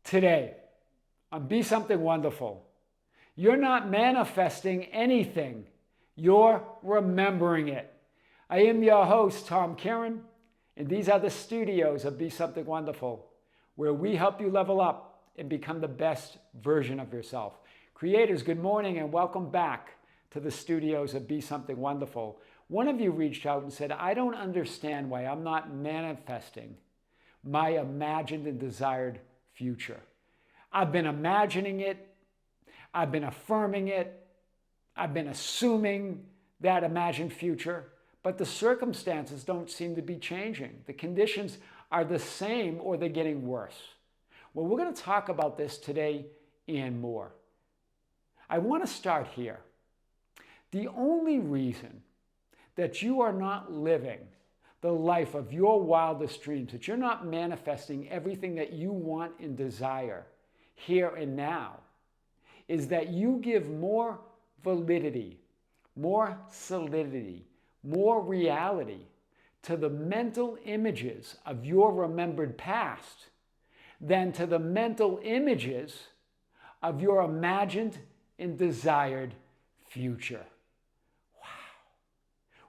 Today on Be Something Wonderful, you're not manifesting anything, you're remembering it. I am your host, Tom Kearin, and these are the studios of Be Something Wonderful, where we help you level up and become the best version of yourself. Creators, good morning and welcome back to the studios of Be Something Wonderful. One of you reached out and said, I don't understand why I'm not manifesting my imagined and desired future. I've been imagining it, I've been affirming it, I've been assuming that imagined future, but the circumstances don't seem to be changing. The conditions are the same or they're getting worse. Well, we're going to talk about this today and more. I want to start here. The only reason that you are not living the life of your wildest dreams, that you're not manifesting everything that you want and desire here and now, is that you give more validity, more solidity, more reality to the mental images of your remembered past than to the mental images of your imagined and desired future.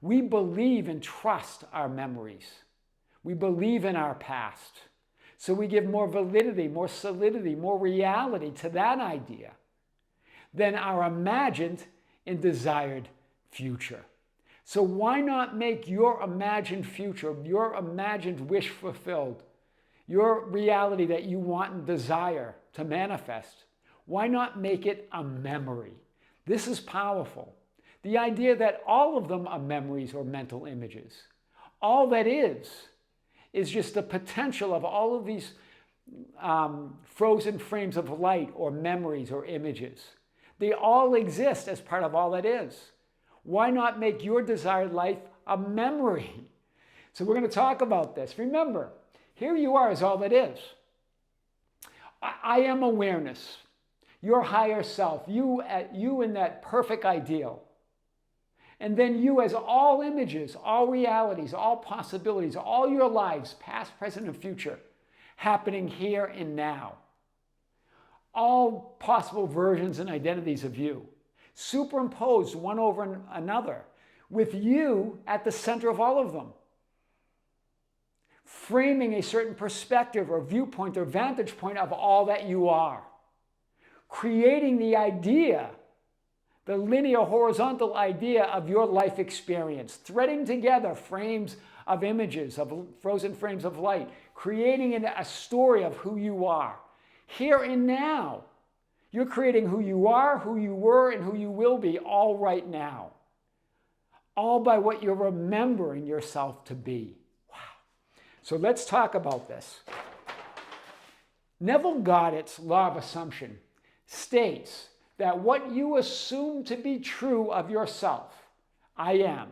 We believe and trust our memories. We believe in our past. So we give more validity, more solidity, more reality to that idea than our imagined and desired future. So why not make your imagined future, your imagined wish fulfilled, your reality that you want and desire to manifest, why not make it a memory? This is powerful. The idea that all of them are memories or mental images. All that is just the potential of all of these frozen frames of light or memories or images. They all exist as part of all that is. Why not make your desired life a memory? So we're going to talk about this. Remember, here you are as all that is. I am awareness, your higher self, you in that perfect ideal. And then you as all images, all realities, all possibilities, all your lives, past, present, and future, happening here and now. All possible versions and identities of you, superimposed one over another, with you at the center of all of them. Framing a certain perspective or viewpoint or vantage point of all that you are. Creating the idea, the linear horizontal idea of your life experience, threading together frames of images, of frozen frames of light, creating a story of who you are. Here and now, you're creating who you are, who you were, and who you will be all right now. All by what you're remembering yourself to be. Wow. So let's talk about this. Neville Goddard's law of assumption states that what you assume to be true of yourself, I am,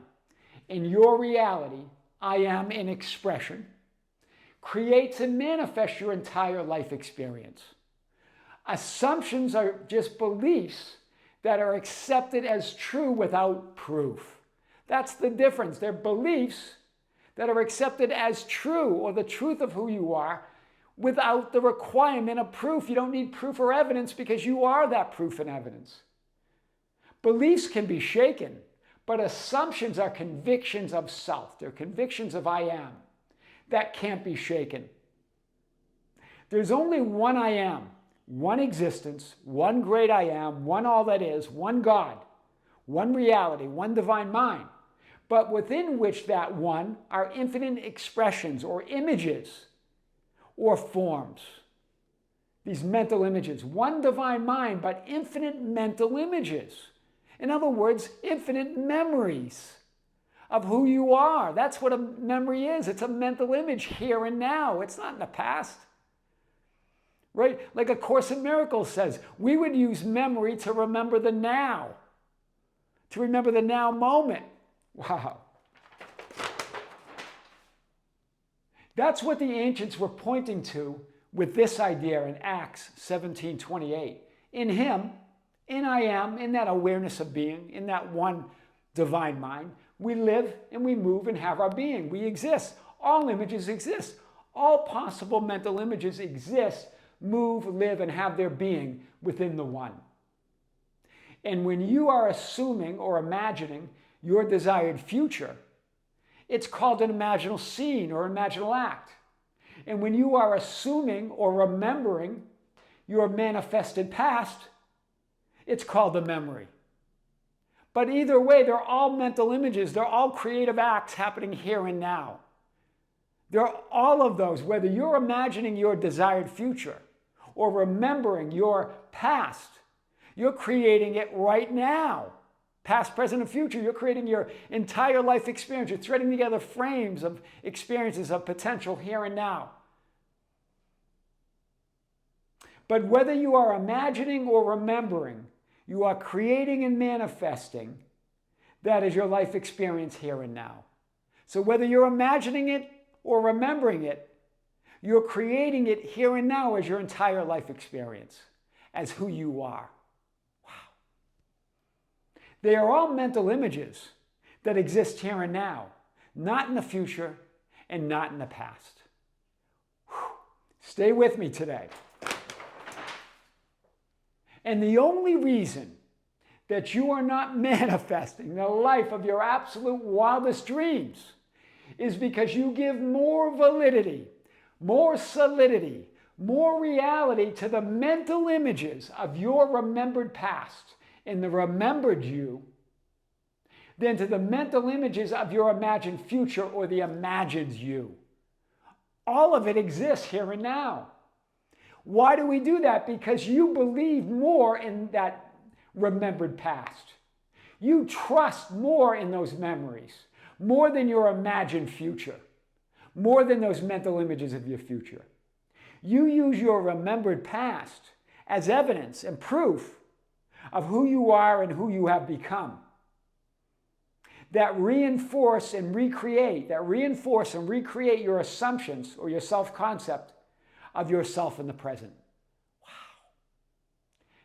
in your reality, I am in expression, creates and manifests your entire life experience. Assumptions are just beliefs that are accepted as true without proof. That's the difference. They're beliefs that are accepted as true, or the truth of who you are, without the requirement of proof. You don't need proof or evidence because you are that proof and evidence. Beliefs can be shaken, but assumptions are convictions of self. They're convictions of I am. That can't be shaken. There's only one I am, one existence, one great I am, one all that is, one God, one reality, one divine mind, but within which that one are infinite expressions or images or forms. These mental images. One divine mind, but infinite mental images. In other words, infinite memories of who you are. That's what a memory is. It's a mental image here and now. It's not in the past. Right? Like A Course in Miracles says, we would use memory to remember the now. To remember the now moment. Wow. That's what the ancients were pointing to with this idea in Acts 17:28. In Him, in I am, in that awareness of being, in that one divine mind, we live and we move and have our being. We exist. All images exist. All possible mental images exist move, live, and have their being within the one. And when you are assuming or imagining your desired future, it's called an imaginal scene or imaginal act. And when you are assuming or remembering your manifested past, it's called a memory. But either way, they're all mental images. They're all creative acts happening here and now. They're all of those, whether you're imagining your desired future or remembering your past, you're creating it right now. Past, present, and future. You're creating your entire life experience. You're threading together frames of experiences of potential here and now. But whether you are imagining or remembering, you are creating and manifesting. That is your life experience here and now. So whether you're imagining it or remembering it, you're creating it here and now as your entire life experience, as who you are. They are all mental images that exist here and now, not in the future and not in the past. Whew. Stay with me today. And the only reason that you are not manifesting the life of your absolute wildest dreams is because you give more validity, more solidity, more reality to the mental images of your remembered past in the remembered you than to the mental images of your imagined future or the imagined you. All of it exists here and now. Why do we do that? Because you believe more in that remembered past. You trust more in those memories, more than your imagined future, more than those mental images of your future. You use your remembered past as evidence and proof of who you are and who you have become. That reinforce and recreate your assumptions or your self-concept of yourself in the present. Wow.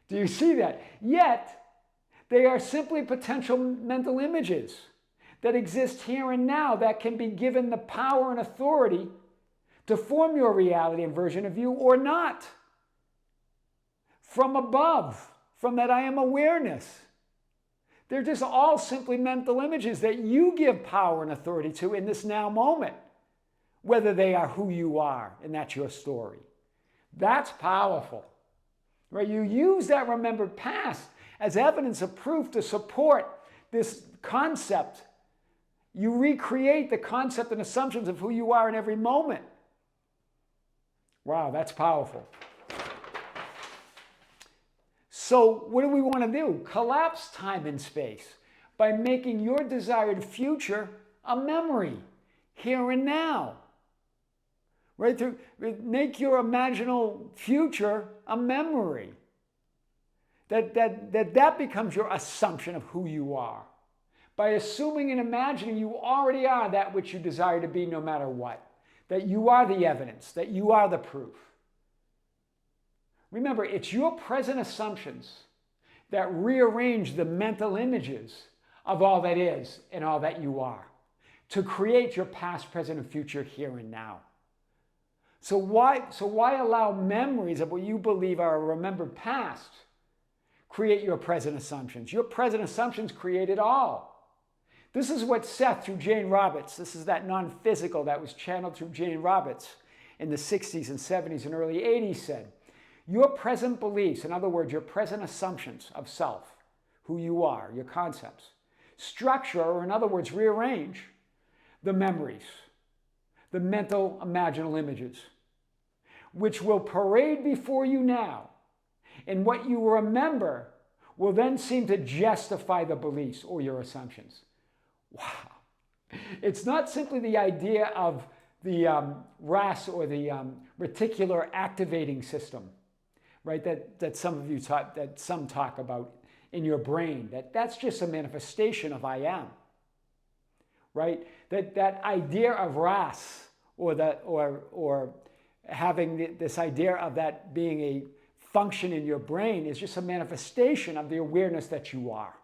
Do you see that? Yet, they are simply potential mental images that exist here and now that can be given the power and authority to form your reality and version of you or not. From above. From that I am awareness. They're just all simply mental images that you give power and authority to in this now moment, whether they are who you are, and that's your story. That's powerful. Right? You use that remembered past as evidence of proof to support this concept. You recreate the concept and assumptions of who you are in every moment. Wow, that's powerful. So what do we want to do? Collapse time and space by making your desired future a memory, here and now. Right? Make your imaginal future a memory. That becomes your assumption of who you are. By assuming and imagining you already are that which you desire to be no matter what. That you are the evidence, that you are the proof. Remember, it's your present assumptions that rearrange the mental images of all that is and all that you are to create your past, present, and future here and now. So why allow memories of what you believe are a remembered past create your present assumptions? Your present assumptions create it all. This is what Seth through Jane Roberts, this is that non-physical that was channeled through Jane Roberts in the 60s and 70s and early 80s said. Your present beliefs, in other words, your present assumptions of self, who you are, your concepts, structure, or in other words, rearrange the memories, the mental imaginal images, which will parade before you now. And what you remember will then seem to justify the beliefs or your assumptions. Wow. It's not simply the idea of the RAS or the reticular activating system. Right, that some talk about in your brain, that's just a manifestation of I am. Right, that idea of RAS or having this idea of that being a function in your brain is just a manifestation of the awareness that you are.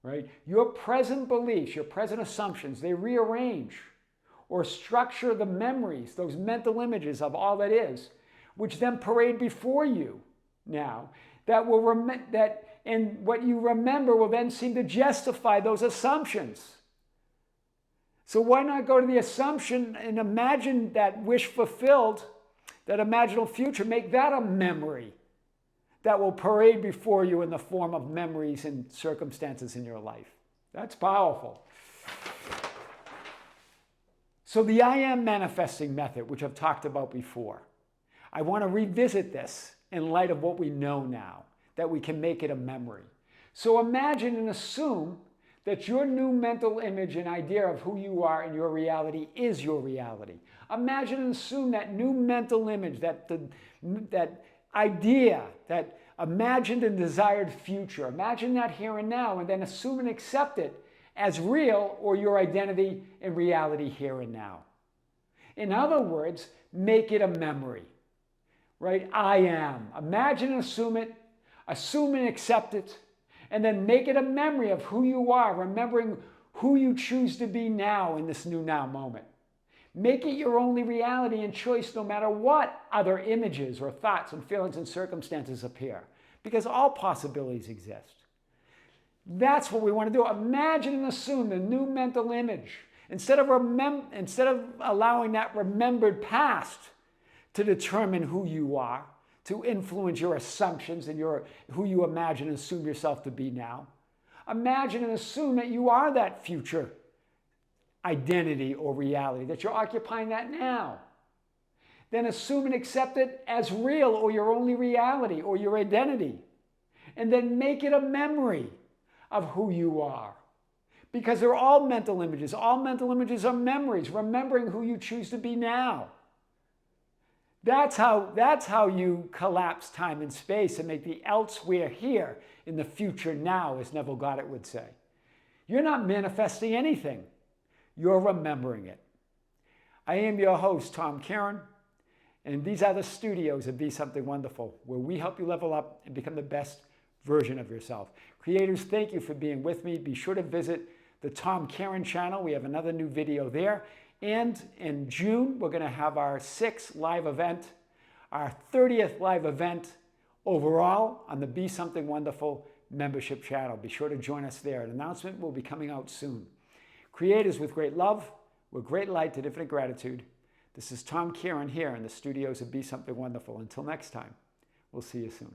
Right, your present beliefs, your present assumptions, they rearrange or structure the memories, those mental images of all that is, which then parade before you now, and what you remember will then seem to justify those assumptions. So why not go to the assumption and imagine that wish fulfilled, that imaginal future, make that a memory that will parade before you in the form of memories and circumstances in your life. That's powerful. So the I am manifesting method, which I've talked about before, I want to revisit this in light of what we know now, that we can make it a memory. So imagine and assume that your new mental image and idea of who you are and your reality is your reality. Imagine and assume that new mental image, that idea, that imagined and desired future. Imagine that here and now, and then assume and accept it as real, or your identity and reality here and now. In other words, make it a memory, right? I am. Imagine and assume it, assume and accept it, and then make it a memory of who you are, remembering who you choose to be now in this new now moment. Make it your only reality and choice, no matter what other images or thoughts and feelings and circumstances appear, because all possibilities exist. That's what we want to do. Imagine and assume the new mental image. Instead of allowing that remembered past to determine who you are, to influence your assumptions and who you imagine and assume yourself to be now, imagine and assume that you are that future identity or reality, that you're occupying that now. Then assume and accept it as real, or your only reality, or your identity. And then make it a memory of who you are. Because they're all mental images. All mental images are memories, remembering who you choose to be now. That's how you collapse time and space and make the elsewhere here in the future now, as Neville Goddard would say. You're not manifesting anything. You're remembering it. I am your host, Tom Kearin, and these are the studios of Be Something Wonderful, where we help you level up and become the best version of yourself. Creators, thank you for being with me. Be sure to visit the Tom Kearin channel. We have another new video there. And in June, we're going to have our 6th live event, our 30th live event overall on the Be Something Wonderful membership channel. Be sure to join us there. An announcement will be coming out soon. Creators, with great love, with great light and infinite gratitude, this is Tom Kearin here in the studios of Be Something Wonderful. Until next time, we'll see you soon.